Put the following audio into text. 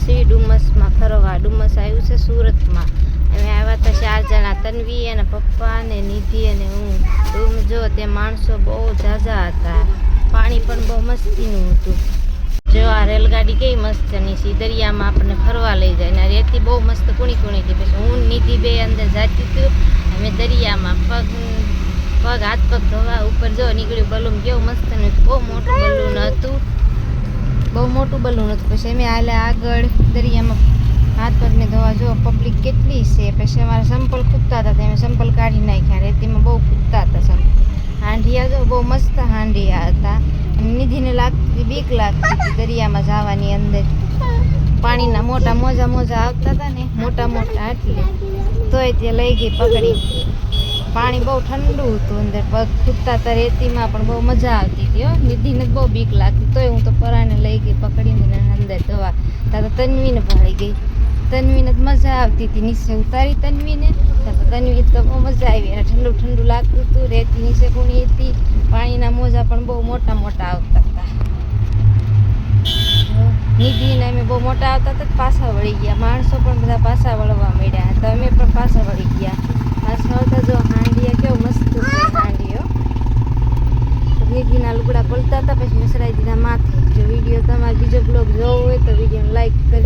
છીએ ડુમસમાં ફરવા. ડુમસ આવ્યું છે સુરતમાં. અમે આવ્યા હતા 4 જણા, તન્વી અને પપ્પા ને નિધિ અને હું. રૂમ જો તે માણસો બહુ ઝાઝા હતા. પાણી પણ બહુ મસ્તીનું હતું. જો આ રેલગાડી કઈ મસ્તની છે, દરિયામાં આપણને ફરવા લઈ જાય ને રેતી બહુ મસ્ત કુણી કુણી હતી. પછી હું નિધિ બે અંદર જાતી હતું. અમે દરિયામાં પગ હાથ પગ ધોવા ઉપર જો નીકળ્યું બલૂન, કેવું મસ્તનું બહુ મોટું બલૂન હતું. બહુ મોટું બલૂન હતું. પછી અમે હાલ્યા આગળ દરિયામાં હાથ પગને ધોવા. જો પબ્લિક કેટલી છે. પછી અમારા સંપલ કૂદતા હતા, અમે સંપલ કાઢી નાખ્યા. રેતીમાં બહુ કૂદતા હતા સંપલ. હાંડિયા જો બહુ મસ્ત હાંડિયા હતા. નિધિને લાગતી બીક લાગતી હતી દરિયામાં જવાની. અંદર પાણીના મોટા મોજા આવતા હતા ને, મોટા એટલે તોય તે લઈ ગઈ પકડી. પાણી બહુ ઠંડુ હતું. અંદર પગ કૂદતા હતા રેતીમાં, પણ બહુ મજા આવતી હતી. નિધિને બહુ બીક લાગતી, તોય હું તો પરાને લઈ ગઈ પકડીને અંદર ધોવા. ત્યાં તો તન્વીને ભળી ગઈ. તન્વીને મજા આવતી હતી. નીચે ઉતારી તન્વીને, ત્યાં તો તન્વી તો બહુ મજા આવી. અને ઠંડુ ઠંડુ લાગતું હતું. રેતી નીચે કુણી હતી. પાણીના મોજા પણ બહુ મોટા આવતા હતા. નિધિને અમે બહુ મોટા આવતા હતા, પાછા વળી ગયા. માણસો પણ બધા પાછા વળવા મળ્યા. તો અમે પણ પાછા વળી ગયા. પાછા આવતા જો હાંડિયા કેવો મસ્ત છે હાંડિયો. નિધિના લુગડા પલતા હતા. પછી મસરાઈ દીધા માથે. જો વિડીયો તમારે બીજો બ્લોગ જોવો હોય તો વિડીયોને લાઈક કરી